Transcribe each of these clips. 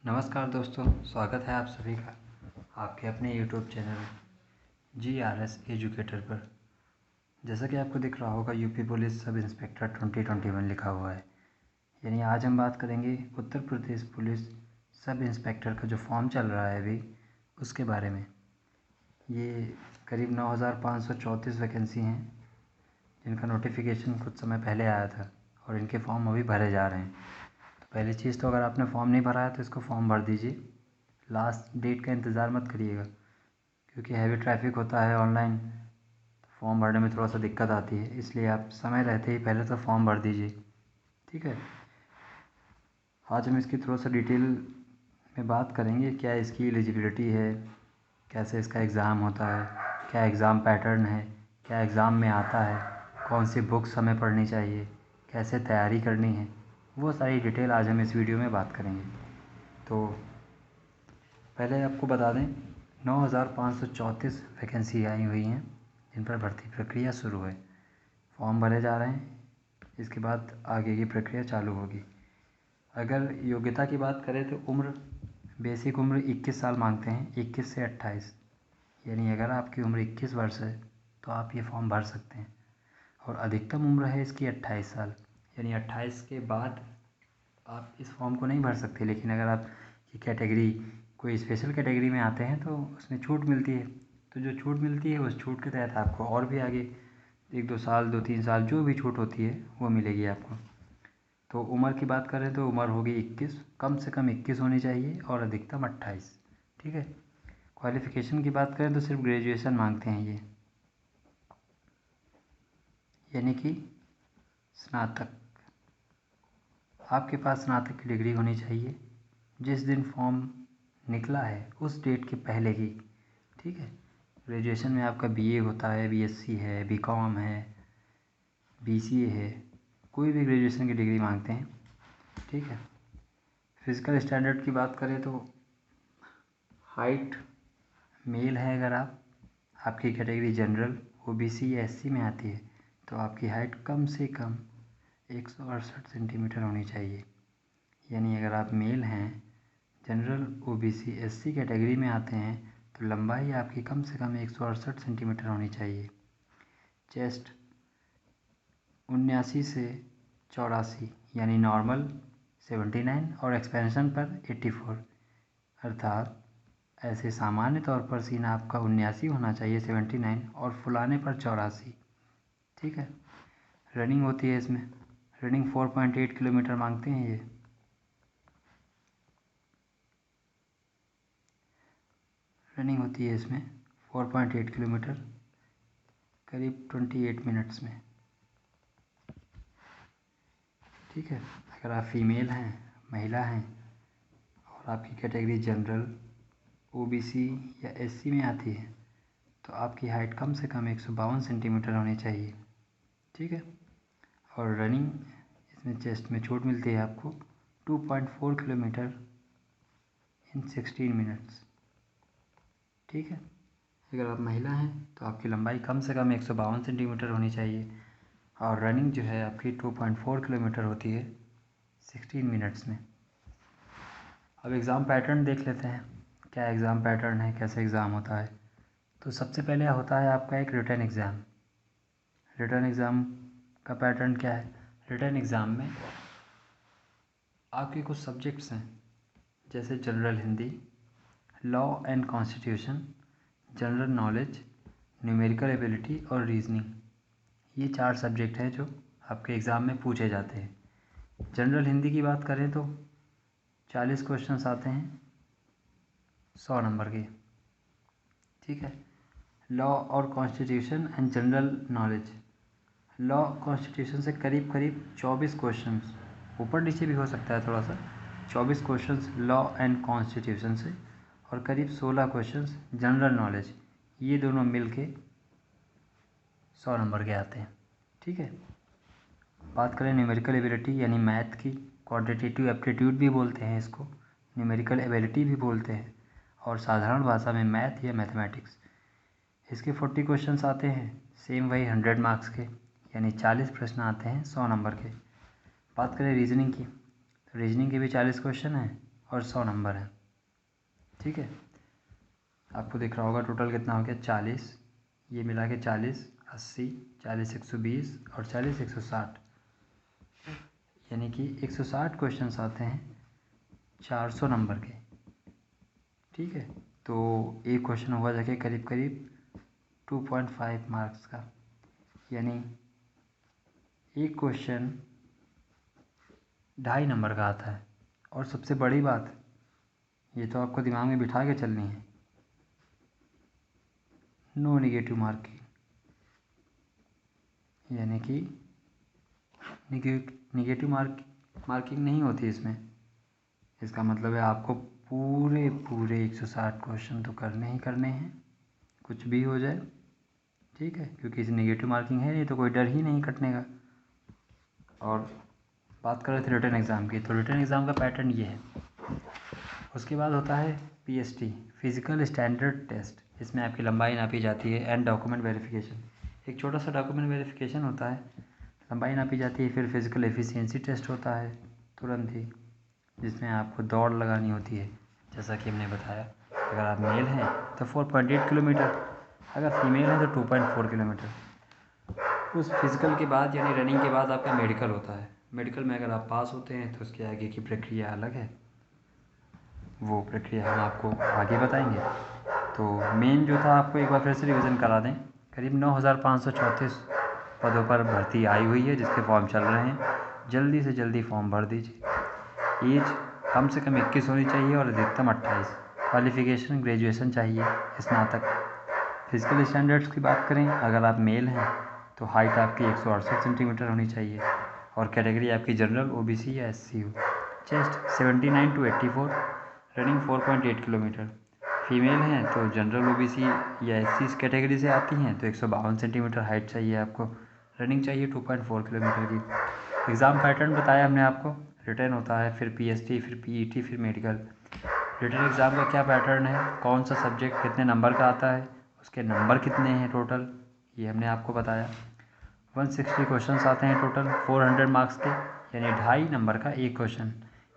नमस्कार दोस्तों, स्वागत है आप सभी का आपके अपने यूट्यूब चैनल GRS एजुकेटर पर। जैसा कि आपको दिख रहा होगा, यूपी पुलिस सब इंस्पेक्टर 2021 लिखा हुआ है। यानी आज हम बात करेंगे Uttar Pradesh police sub inspector का जो फॉर्म चल रहा है अभी, उसके बारे में। ये करीब 9534 वैकेंसी हैं, जिनका नोटिफिकेशन कुछ समय पहले आया था और इनके फॉर्म अभी भरे जा रहे हैं। पहली चीज़ तो अगर आपने फॉर्म नहीं भरा है तो इसको फॉर्म भर दीजिए। लास्ट डेट का इंतज़ार मत करिएगा, क्योंकि हैवी ट्रैफिक होता है ऑनलाइन, तो फॉर्म भरने में थोड़ा सा दिक्कत आती है। इसलिए आप समय रहते ही पहले तो फॉर्म भर दीजिए, ठीक है। आज हम इसकी थोड़ा सा डिटेल में बात करेंगे, क्या इसकी एलिजिबिलिटी है, कैसे इसका एग्ज़ाम होता है, क्या एग्ज़ाम पैटर्न है, क्या एग्ज़ाम में आता है, कौन सी बुक्स हमें पढ़नी चाहिए, कैसे तैयारी करनी है, वो सारी डिटेल आज हम इस वीडियो में बात करेंगे। तो पहले आपको बता दें, 9534 वैकेंसी आई हुई हैं, जिन पर भर्ती प्रक्रिया शुरू है। फॉर्म भरे जा रहे हैं, इसके बाद आगे की प्रक्रिया चालू होगी। अगर योग्यता की बात करें तो बेसिक उम्र 21 साल मांगते हैं, 21 से 28। यानी अगर आपकी उम्र 21 वर्ष है तो आप ये फॉर्म भर सकते हैं। और अधिकतम उम्र है इसकी 28 साल, यानी 28 के बाद आप इस फॉर्म को नहीं भर सकते। लेकिन अगर आप की कैटेगरी कोई स्पेशल कैटेगरी में आते हैं तो उसमें छूट मिलती है। तो जो छूट मिलती है उस छूट के तहत आपको और भी आगे 1-2 साल, 2-3 साल जो भी छूट होती है वो मिलेगी आपको। तो उम्र की बात करें तो उम्र होगी 21, कम से कम 21 होनी चाहिए और अधिकतम 28, ठीक है। क्वालिफ़िकेशन की बात करें तो सिर्फ ग्रेजुएशन मांगते हैं ये, यानी कि स्नातक। आपके पास स्नातक की डिग्री होनी चाहिए जिस दिन फॉर्म निकला है उस डेट के पहले की, ठीक है। ग्रेजुएशन में आपका BA होता है, BSc है, BCom है, BCA है, कोई भी ग्रेजुएशन की डिग्री मांगते हैं, ठीक है। फिज़िकल स्टैंडर्ड की बात करें तो हाइट मेल है, अगर आपकी कैटेगरी जनरल, OBC या SC में आती है तो आपकी हाइट कम से कम 168 सेंटीमीटर होनी चाहिए। यानी अगर आप मेल हैं, जनरल, OBC, SC कैटेगरी में आते हैं तो लंबाई आपकी कम से कम 168 सेंटीमीटर होनी चाहिए। चेस्ट 79 से 84, यानी नॉर्मल 79 और एक्सपेंशन पर 84, अर्थात ऐसे सामान्य तौर पर सीना आपका 79 होना चाहिए, 79, और फुलाने पर 84, ठीक है। रनिंग होती है इसमें, रनिंग 4.8 किलोमीटर मांगते हैं ये। रनिंग होती है इसमें 4.8 किलोमीटर, करीब 28 मिनट्स में, ठीक है। अगर आप फीमेल हैं, महिला हैं, और आपकी कैटेगरी जनरल, OBC या SC में आती है तो आपकी हाइट कम से कम 152 सेंटीमीटर होनी चाहिए, ठीक है। और रनिंग इसमें चेस्ट में छूट मिलती है आपको 2.4 किलोमीटर इन 16 मिनट्स, ठीक है। अगर आप महिला हैं तो आपकी लंबाई कम से कम 152 सेंटीमीटर होनी चाहिए और रनिंग जो है आपकी 2.4 किलोमीटर होती है 16 मिनट्स में। अब एग्ज़ाम पैटर्न देख लेते हैं, क्या एग्ज़ाम पैटर्न है, कैसे एग्ज़ाम होता है। तो सबसे पहले होता है आपका एक रिटन एग्ज़ाम। रिटन एग्ज़ाम का पैटर्न क्या है? रिटन एग्ज़ाम में आपके कुछ सब्जेक्ट्स हैं, जैसे general Hindi, law and constitution, general knowledge, numerical ability और रीजनिंग। ये 4 सब्जेक्ट हैं जो आपके एग्ज़ाम में पूछे जाते हैं। जनरल हिंदी की बात करें तो 40 क्वेश्चंस आते हैं 100 नंबर के, ठीक है। लॉ और constitution and general knowledge, law constitution से करीब करीब 24 क्वेश्चंस, ऊपर नीचे भी हो सकता है थोड़ा सा, 24 क्वेश्चंस लॉ एंड कॉन्स्टिट्यूशन से और करीब 16 क्वेश्चंस जनरल नॉलेज। ये दोनों मिल के 100 नंबर के आते हैं, ठीक है। बात करें न्यूमेरिकल एबिलिटी यानी मैथ की, क्वाड्रेटिव एप्टीट्यूड भी बोलते हैं इसको, न्यूमेरिकल एबिलिटी भी बोलते हैं, और साधारण भाषा में मैथ या मैथमेटिक्स। इसके 40 क्वेश्चंस आते हैं, सेम वही 100 मार्क्स के, यानी 40 प्रश्न आते हैं 100 नंबर के। बात करें रीजनिंग की, तो रीजनिंग के भी 40 क्वेश्चन हैं और 100 नंबर हैं। ठीक है, आपको दिख रहा होगा टोटल कितना हो गया 40, ये मिला के 40, 80, 40 120 और 40 160, यानी कि 160 क्वेश्चंस आते हैं 400 नंबर के। ठीक है, तो एक क्वेश्चन होगा जाके करीब करीब 2.5 मार्क्स का, यानी एक क्वेश्चन 2.5 नंबर का आता है। और सबसे बड़ी बात, ये तो आपको दिमाग में बिठा के चलनी है, नो निगेटिव मार्किंग, यानी कि निगेटिव मार्किंग नहीं होती इसमें। इसका मतलब है आपको पूरे 160 क्वेश्चन तो करने ही करने हैं, कुछ भी हो जाए। ठीक है, क्योंकि इस निगेटिव मार्किंग है नहीं तो कोई डर ही नहीं कटने का। और बात कर रहे थे रिटन एग्ज़ाम की, तो रिटन एग्ज़ाम का पैटर्न ये है। उसके बाद होता है PST, फिज़िकल स्टैंडर्ड टेस्ट। इसमें आपकी लंबाई नापी जाती है एंड डॉक्यूमेंट वेरिफिकेशन, एक छोटा सा डॉक्यूमेंट वेरिफिकेशन होता है, लंबाई नापी जाती है। फिर फिज़िकल एफिशिएंसी टेस्ट होता है तुरंत ही, जिसमें आपको दौड़ लगानी होती है। जैसा कि हमने बताया, अगर आप मेल हैं तो 4.8 किलोमीटर, अगर फीमेल हैं तो 2.4 किलोमीटर। उस फिज़िकल के बाद यानी रनिंग के बाद आपका मेडिकल होता है। मेडिकल में अगर आप पास होते हैं तो उसके आगे की प्रक्रिया अलग है, वो प्रक्रिया हम आपको आगे बताएंगे। तो मेन जो था, आपको एक बार फिर से रिवीजन करा दें, करीब 9,534 पदों पर भर्ती आई हुई है, जिसके फॉर्म चल रहे हैं। जल्दी से जल्दी फॉर्म भर दीजिए। एज कम से कम 21 होनी चाहिए और अधिकतम 28। क्वालिफ़िकेशन ग्रेजुएशन चाहिए, स्नातक। फिजिकल स्टैंडर्ड्स की बात करें, अगर आप मेल हैं तो हाइट आपकी 168 सेंटीमीटर होनी चाहिए और कैटेगरी आपकी जनरल, OBC या SC हो। Chest 79 to 84, running 4.8 kilometre. Female हैं तो जनरल, OBC या SC इस कैटेगरी से आती हैं तो 152 सेंटीमीटर हाइट चाहिए आपको, रनिंग चाहिए 2.4 किलोमीटर की। एग्ज़ाम पैटर्न बताया हमने आपको, रिटर्न होता है, फिर PST, फिर PET, फिर मेडिकल। रिटर्न एग्ज़ाम का क्या पैटर्न है, कौन सा सब्जेक्ट कितने नंबर का आता है, उसके नंबर कितने हैं टोटल, ये हमने आपको बताया। 160 क्वेश्चंस आते हैं टोटल, 400 मार्क्स के, यानी 2.5 नंबर का एक क्वेश्चन।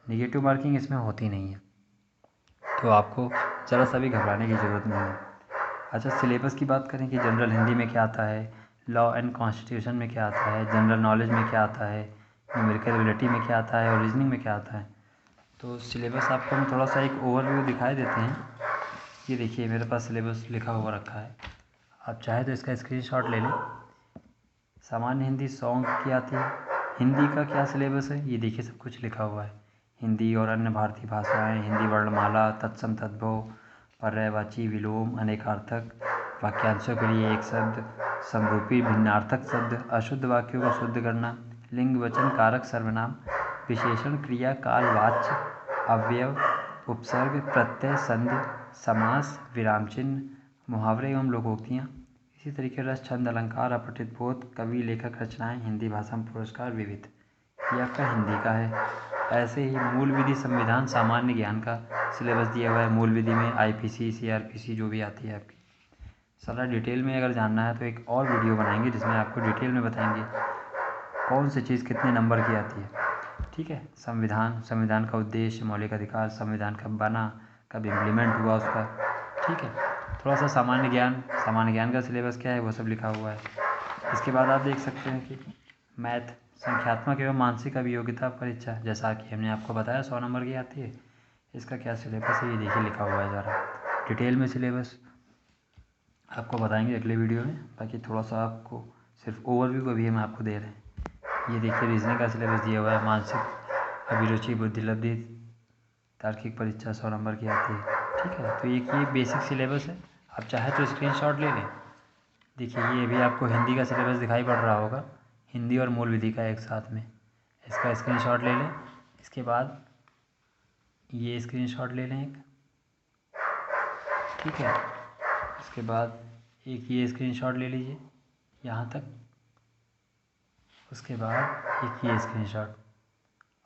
निगेटिव मार्किंग इसमें होती नहीं है, तो आपको ज़रा सा भी घबराने की ज़रूरत नहीं है। अच्छा, सिलेबस की बात करें कि जनरल हिंदी में क्या आता है, लॉ एंड कॉन्स्टिट्यूशन में क्या आता है, जनरल नॉलेज में क्या आता है, न्यूमेरिकल एबिलिटी में क्या आता है और रीजनिंग में क्या आता है। तो सिलेबस आपको हम थोड़ा सा एक ओवरव्यू दिखाई देते हैं। ये देखिए, मेरे पास सिलेबस लिखा हुआ रखा है, आप चाहे तो इसका स्क्रीनशॉट ले लें। सामान्य हिंदी सॉन्ग की आती है। हिंदी का क्या सिलेबस है, ये देखिए, सब कुछ लिखा हुआ है। हिंदी और अन्य भारतीय भाषाएं, हिंदी वर्णमाला, तत्सम तद्भव, पर्यायवाची, विलोम, अनेकार्थक, वाक्यांशों के लिए एक शब्द, समरूपी भिन्नार्थक शब्द, अशुद्ध वाक्यों को शुद्ध करना, लिंग वचन कारक सर्वनाम, विशेषण क्रिया काल वाच्य, अवयव, उपसर्ग, प्रत्यय, संधि, समास, विराम चिन्ह, मुहावरे एवं लोकोक्तियाँ। इसी तरीके रस, छंद, अलंकार, अपठित बोध, कवि, लेखक, रचनाएं, हिंदी भाषा में पुरस्कार, विविध, ये आपका हिंदी का है। ऐसे ही मूल विधि, संविधान, सामान्य ज्ञान का सिलेबस दिया हुआ है। मूल विधि में IPC, CRPC जो भी आती है आपकी, सारा डिटेल में अगर जानना है तो एक और वीडियो बनाएंगे जिसमें आपको डिटेल में बताएंगे कौन सी चीज़ कितने नंबर की आती है। ठीक है, संविधान का उद्देश्य, मौलिक अधिकार, संविधान कब बना, कब इम्प्लीमेंट हुआ उसका। ठीक है, थोड़ा सा सामान्य ज्ञान का सिलेबस क्या है वो सब लिखा हुआ है। इसके बाद आप देख सकते हैं कि मैथ, संख्यात्मक एवं मानसिक अभियोगिता परीक्षा, जैसा कि हमने आपको बताया 100 नंबर की आती है, इसका क्या सिलेबस है ये देखिए लिखा हुआ है। ज़रा डिटेल में सिलेबस आपको बताएंगे अगले वीडियो में, बाकी थोड़ा सा आपको सिर्फ ओवरव्यू अभी हम आपको दे रहे हैं। ये देखिए, रीजनिंग का सिलेबस दिया हुआ है। मानसिक अभिरुचि, बुद्धिलब्धि, तार्किक परीक्षा 100 नंबर की आती है। ठीक है, तो ये बेसिक सिलेबस है, आप चाहे तो स्क्रीनशॉट ले लें। देखिए, ये भी आपको हिंदी का सिलेबस दिखाई पड़ रहा होगा, हिंदी और मूल विधि का एक साथ में, इसका स्क्रीनशॉट ले लें। इसके बाद ये स्क्रीनशॉट ले लें एक, ठीक है। इसके बाद एक ये स्क्रीनशॉट ले लीजिए यहाँ तक। उसके बाद एक ये स्क्रीनशॉट,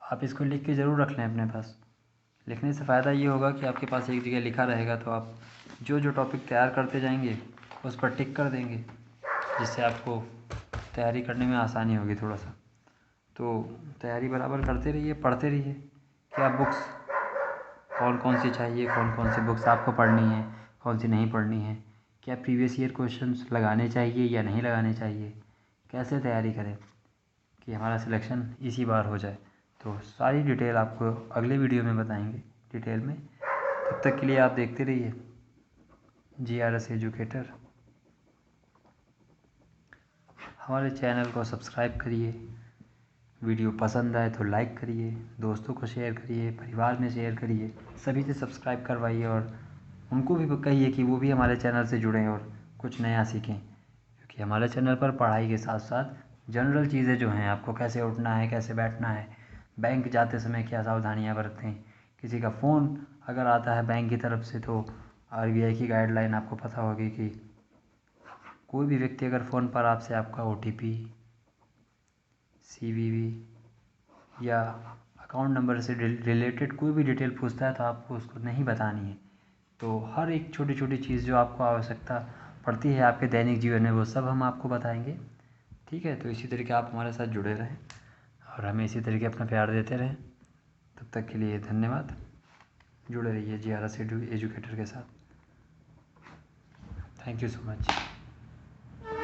आप इसको लिख के ज़रूर रख लें अपने पास। लिखने से फ़ायदा ये होगा कि आपके पास एक जगह लिखा रहेगा, तो आप जो टॉपिक तैयार करते जाएंगे उस पर टिक कर देंगे, जिससे आपको तैयारी करने में आसानी होगी थोड़ा सा। तो तैयारी बराबर करते रहिए, पढ़ते रहिए। क्या बुक्स कौन कौन सी चाहिए, कौन कौन सी बुक्स आपको पढ़नी है, कौन सी नहीं पढ़नी है, क्या प्रीवियस ईयर क्वेश्चंस लगाने चाहिए या नहीं लगाने चाहिए, कैसे तैयारी करें कि हमारा सिलेक्शन इसी बार हो जाए। तो सारी डिटेल आपको अगले वीडियो में बताएंगे डिटेल में। तब तक के लिए आप देखते रहिए GRS एजुकेटर। हमारे चैनल को सब्सक्राइब करिए, वीडियो पसंद आए तो लाइक करिए, दोस्तों को शेयर करिए, परिवार में शेयर करिए, सभी से सब्सक्राइब करवाइए और उनको भी कहिए कि वो भी हमारे चैनल से जुड़ें और कुछ नया सीखें। क्योंकि हमारे चैनल पर पढ़ाई के साथ साथ जनरल चीज़ें जो हैं, आपको कैसे उठना है, कैसे बैठना है, बैंक जाते समय क्या सावधानियाँ बरतें, किसी का फ़ोन अगर आता है बैंक की तरफ से तो RBI की गाइडलाइन आपको पता होगी कि कोई भी व्यक्ति अगर फ़ोन पर आपसे आपका OTP, CVV या अकाउंट नंबर से रिलेटेड कोई भी डिटेल पूछता है तो आपको उसको नहीं बतानी है। तो हर एक छोटी छोटी चीज़ जो आपको आवश्यकता पड़ती है आपके दैनिक जीवन में, वो सब हम आपको बताएंगे। ठीक है, तो इसी तरीके आप हमारे साथ जुड़े रहें और हमें इसी तरीके अपना प्यार देते रहें। तब तक के लिए धन्यवाद। जुड़े रहिए GRS एजुकेटर के साथ। Thank you so much.